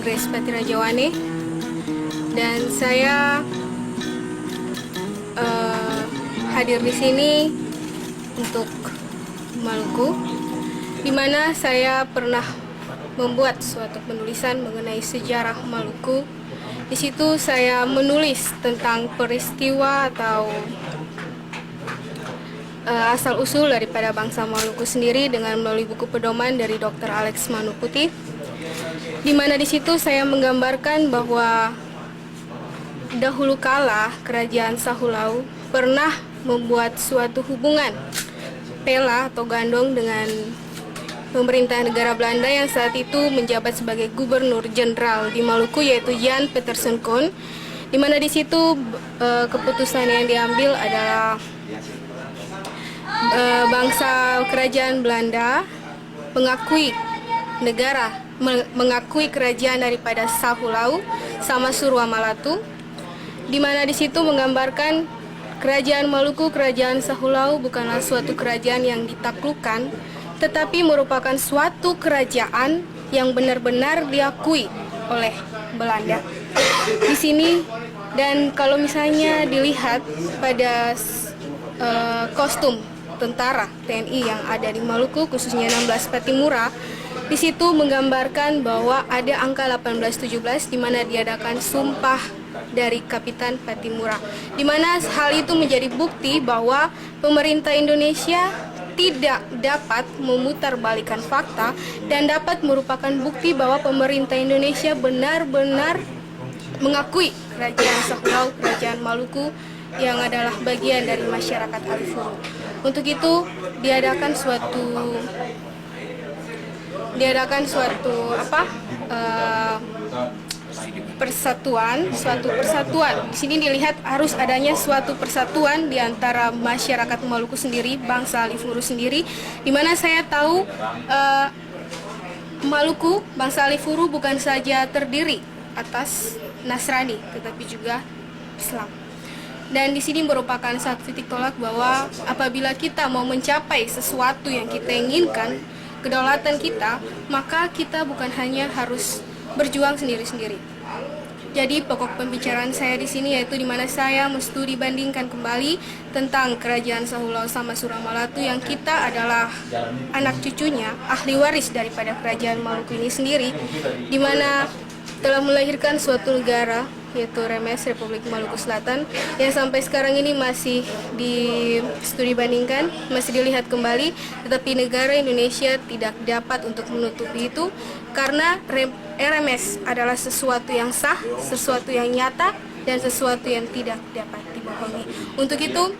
Grace Patirajawane, dan saya hadir di sini untuk Maluku, di mana saya pernah membuat suatu penulisan mengenai sejarah Maluku. Di situ saya menulis tentang peristiwa atau asal-usul daripada bangsa Maluku sendiri dengan melalui buku pedoman dari Dr. Alex Manuputi, di mana di situ saya menggambarkan bahwa dahulu kala Kerajaan Sahulau pernah membuat suatu hubungan pela atau gandong dengan pemerintah negara Belanda yang saat itu menjabat sebagai Gubernur Jenderal di Maluku, yaitu Jan Petersen Koen, di mana di situ keputusan yang diambil adalah bangsa kerajaan Belanda mengakui kerajaan daripada Sahulau sama Surua Malatu, di mana di situ menggambarkan kerajaan Maluku, kerajaan Sahulau bukanlah suatu kerajaan yang ditaklukkan, tetapi merupakan suatu kerajaan yang benar-benar diakui oleh Belanda. Di sini, dan kalau misalnya dilihat pada kostum tentara TNI yang ada di Maluku, khususnya 16 Patimura, di situ menggambarkan bahwa ada angka 1817 di mana diadakan sumpah dari Kapitan Patimura, di mana hal itu menjadi bukti bahwa pemerintah Indonesia tidak dapat memutarbalikkan fakta dan dapat merupakan bukti bahwa pemerintah Indonesia benar-benar mengakui kerajaan Sahulau, kerajaan Maluku yang adalah bagian dari masyarakat Alifuru. Untuk itu diadakan suatu persatuan. Di sini dilihat harus adanya suatu persatuan di antara masyarakat Maluku sendiri, bangsa Alifuru sendiri, di mana saya tahu Maluku, bangsa Alifuru bukan saja terdiri atas Nasrani, tetapi juga Islam. Dan di sini merupakan satu titik tolak bahwa apabila kita mau mencapai sesuatu yang kita inginkan, kedaulatan kita, maka kita bukan hanya harus berjuang sendiri-sendiri. Jadi pokok pembicaraan saya di sini yaitu di mana saya mesti bandingkan kembali tentang kerajaan Sahulau sama Surua Malatu yang kita adalah anak cucunya, ahli waris daripada kerajaan Maluku ini sendiri, di mana telah melahirkan suatu negara yaitu RMS Republik Maluku Selatan yang sampai sekarang ini masih di studi bandingkan, masih dilihat kembali, tetapi negara Indonesia tidak dapat untuk menutupi itu karena RMS adalah sesuatu yang sah, sesuatu yang nyata, dan sesuatu yang tidak dapat dibohongi. Untuk itu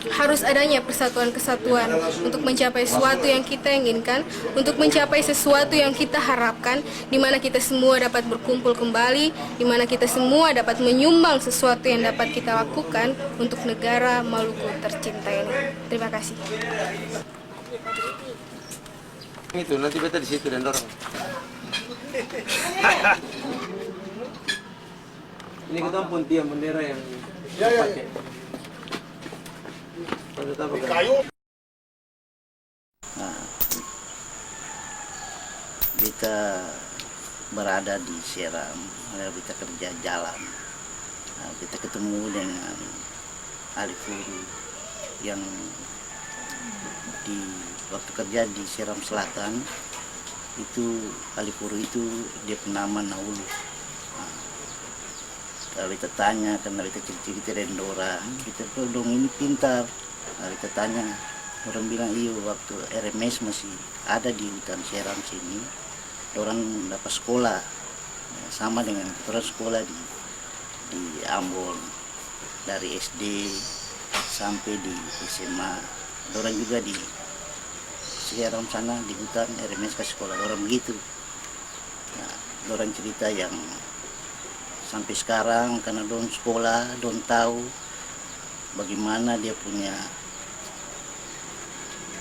harus adanya persatuan-kesatuan untuk mencapai sesuatu yang kita inginkan, untuk mencapai sesuatu yang kita harapkan, di mana kita semua dapat berkumpul kembali, di mana kita semua dapat menyumbang sesuatu yang dapat kita lakukan untuk negara Maluku tercinta ini. Terima kasih. Itu nanti beta di situ dan dorong. Ini kita pun tiang bendera yang pakai. Nah, kita berada di Seram, kita kerja jalan. Nah, kita ketemu dengan Alifuru yang di waktu kerja di Seram Selatan itu, Alifuru itu dia nama Naulu. Nah, kalau kita tanya, karena kita cerita dari orang, kita dong ini pintar. Nah, kita tanya, orang bilang iya waktu RMS masih ada di hutan Seram sini, orang dapat sekolah sama dengan orang sekolah di Ambon dari SD sampai di SMA. Orang juga di Seram sana di hutan RMS ke sekolah, orang begitu. Nah, orang cerita yang sampai sekarang karena don sekolah, don tahu bagaimana dia punya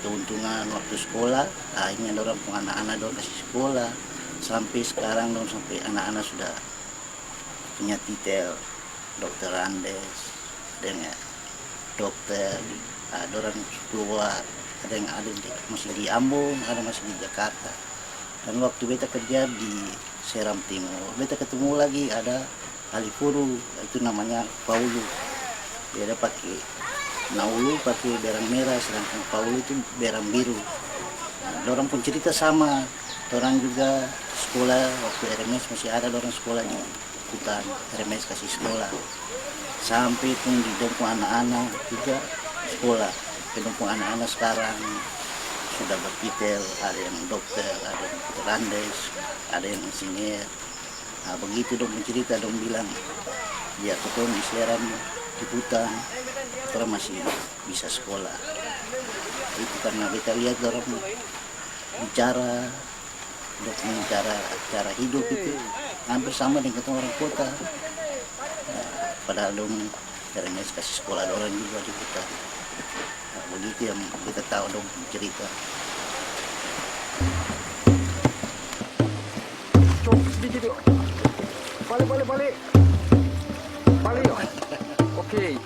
keuntungan waktu sekolah. Akhirnya orang pun anak-anak don kasih sekolah sampai sekarang, don sampai anak-anak sudah punya titel dokter Andes dengan dokter. Orang keluar, ada yang ada masih di Ambon, ada masih di Jakarta. Dan waktu beta kerja di Seram Timur. Beta ketemu lagi ada Alifuru, itu namanya Paulu. Dia ada pakai Naulu pakai berang merah, sedangkan Paulu itu berang biru. Nah, orang pun cerita sama. Orang juga sekolah waktu RMS masih ada orang sekolah di hutan, RMS kasih sekolah. Sampai pun di Dompung anak-anak juga sekolah. Di Dompung anak-anak sekarang sudah bertitel, ada yang dokter, ada yang randes, ada yang insinyur. Nah, begitu dong mencerita, dong bilang dia ketemu di Seram di hutan, orang masih bisa sekolah. Itu karena kita lihat orang bicara, dong cara hidup itu hampir sama dengan orang kota. Nah, padahal dong RMS kasih sekolah orang juga di hutan. Begitu yang kita tahu dong cerita. Cok sedikit yuk. Balik. Balik yuk. Oke.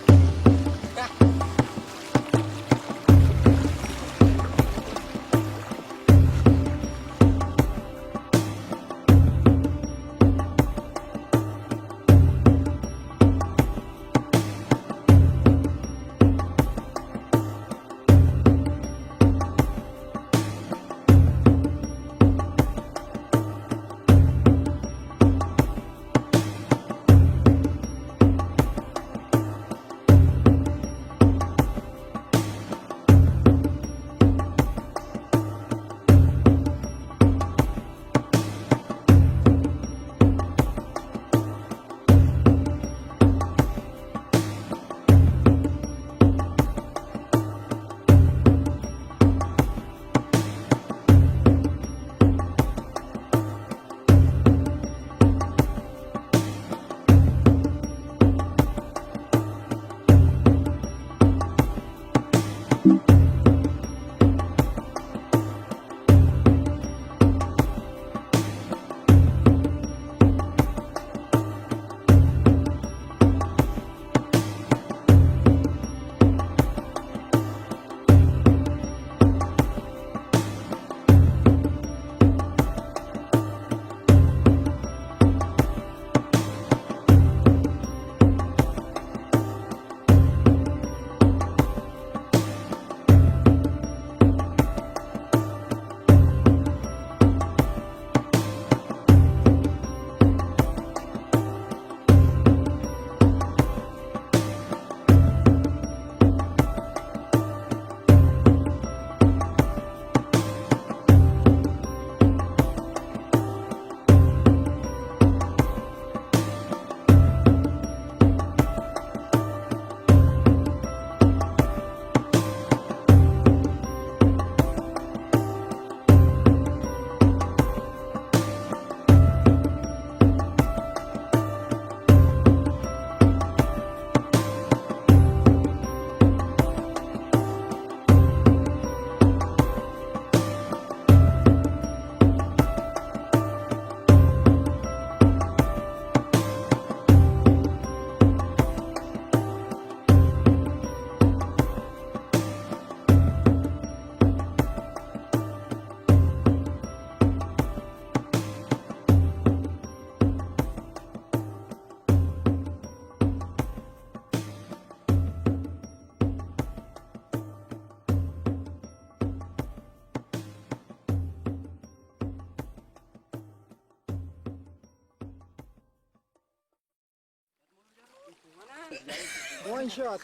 One shot.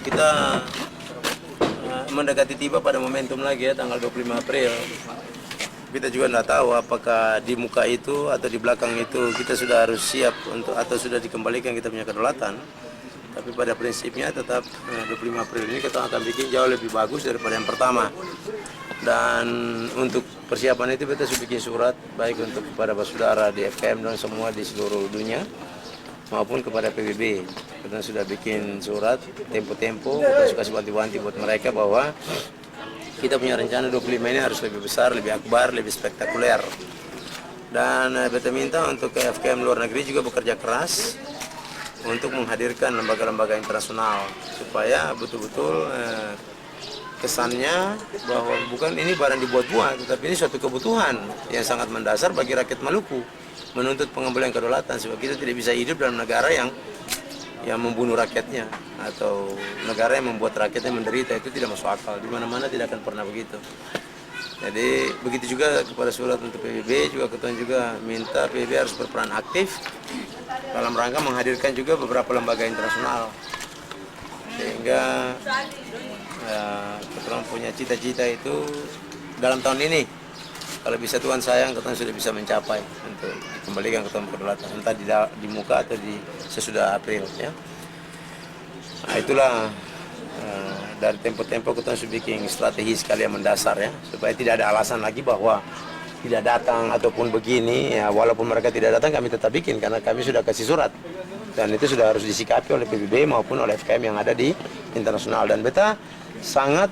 Kita mendekati tiba pada momentum lagi ya, tanggal 25 April. Kita juga tidak tahu apakah di muka itu atau di belakang itu kita sudah harus siap untuk atau sudah dikembalikan kita punya kedaulatan. Tapi pada prinsipnya tetap 25 April ini kita akan bikin jauh lebih bagus daripada yang pertama. Dan untuk persiapan itu kita sudah bikin surat baik untuk kepada saudara di FKM dan semua di seluruh dunia maupun kepada PBB. Kita sudah bikin surat tempo-tempo, kita suka wanti-wanti buat mereka bahwa kita punya rencana 25 ini harus lebih besar, lebih akbar, lebih spektakuler. Dan kita minta untuk FKM luar negeri juga bekerja keras untuk menghadirkan lembaga-lembaga internasional supaya betul-betul kesannya bahwa bukan ini barang dibuat-buat, tetapi ini suatu kebutuhan yang sangat mendasar bagi rakyat Maluku, menuntut pengembalian kedaulatan, sebab kita tidak bisa hidup dalam negara yang membunuh rakyatnya atau negara yang membuat rakyatnya menderita. Itu tidak masuk akal, di mana-mana tidak akan pernah begitu. Jadi begitu juga kepada surat untuk PBB juga, ketua juga minta PBB harus berperan aktif dalam rangka menghadirkan juga beberapa lembaga internasional, sehingga ketua punya cita-cita itu dalam tahun ini, kalau bisa Tuhan sayang, ketua sudah bisa mencapai untuk dikembalikan ketua kedaulatan, entah di muka atau di sesudah April ya. Nah, itulah dari tempo-tempo kita sudah bikin strategi sekali yang mendasar ya, supaya tidak ada alasan lagi bahwa tidak datang ataupun begini ya. Walaupun mereka tidak datang, kami tetap bikin karena kami sudah kasih surat dan itu sudah harus disikapi oleh PBB maupun oleh FKM yang ada di internasional. Dan beta sangat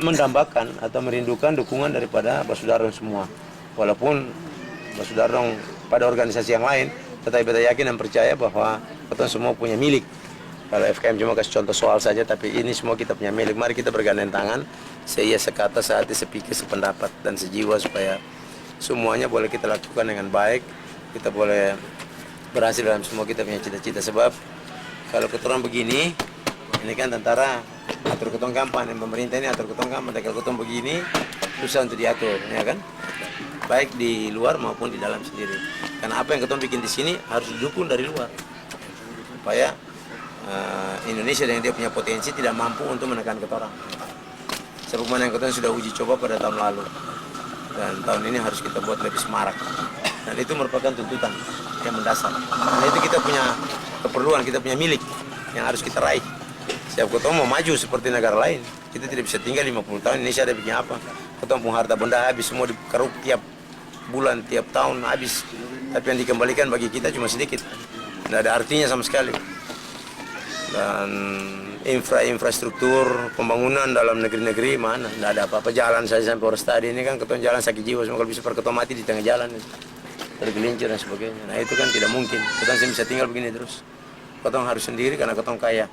mendambakan atau merindukan dukungan daripada Basudara semua, walaupun Basudara pada organisasi yang lain, tetapi beta yakin dan percaya bahwa kita semua punya milik. Kalau FKM cuma kasih contoh soal saja, tapi ini semua kita punya milik. Mari kita bergandeng tangan, seia, sekata, sehati, sepikir, sependapat, dan sejiwa supaya semuanya boleh kita lakukan dengan baik. Kita boleh berhasil dalam semua kita punya cita-cita. Sebab kalau keturun begini, ini kan tentara atur ketong kampanye, pemerintah ini atur ketong kampanye. Kalau ketong begini, susah untuk diatur, ya kan? Baik di luar maupun di dalam sendiri. Karena apa yang ketong bikin di sini harus didukung dari luar, supaya Indonesia yang dia punya potensi tidak mampu untuk menekan ketorang. Sebagaimana yang kita sudah uji coba pada tahun lalu, dan tahun ini harus kita buat lebih semarak. Dan itu merupakan tuntutan yang mendasar. Karena itu kita punya keperluan, kita punya milik yang harus kita raih. Setiap ketemu mau maju seperti negara lain, kita tidak bisa tinggal 50 tahun Indonesia ada bikin apa. Ketemu pun harta benda habis, semua dikeruk tiap bulan, tiap tahun habis. Tapi yang dikembalikan bagi kita cuma sedikit, tidak ada artinya sama sekali. Dan infrastruktur pembangunan dalam negeri-negeri mana, tidak ada apa-apa. Jalan saya sampai Orestadi ini kan ketemu jalan sakit jiwa, semua kalau bisa perketua mati di tengah jalan, tergelincir dan sebagainya. Nah itu kan tidak mungkin, kita bisa tinggal begini terus. Ketemu harus sendiri karena ketemu kaya,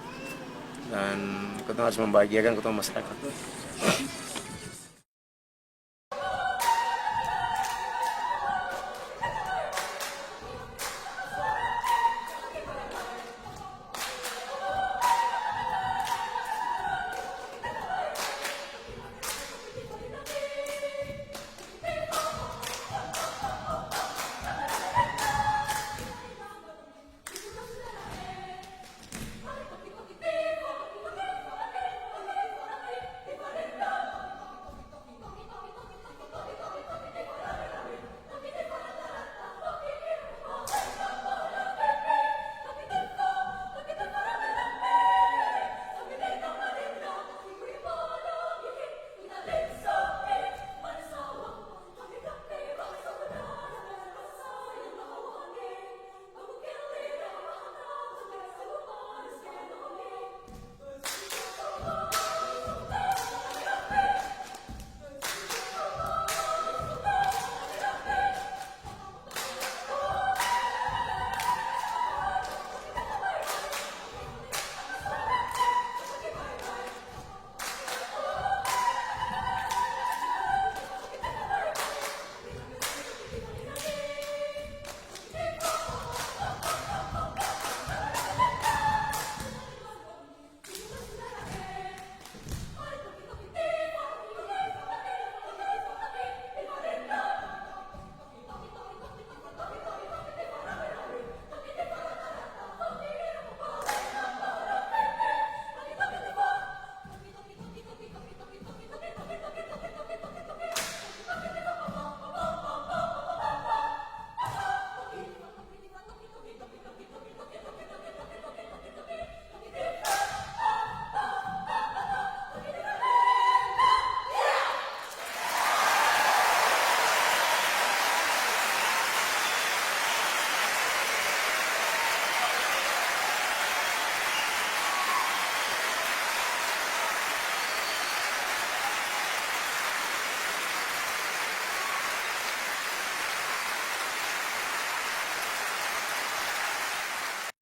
dan ketemu harus membahagiakan ketemu masyarakat.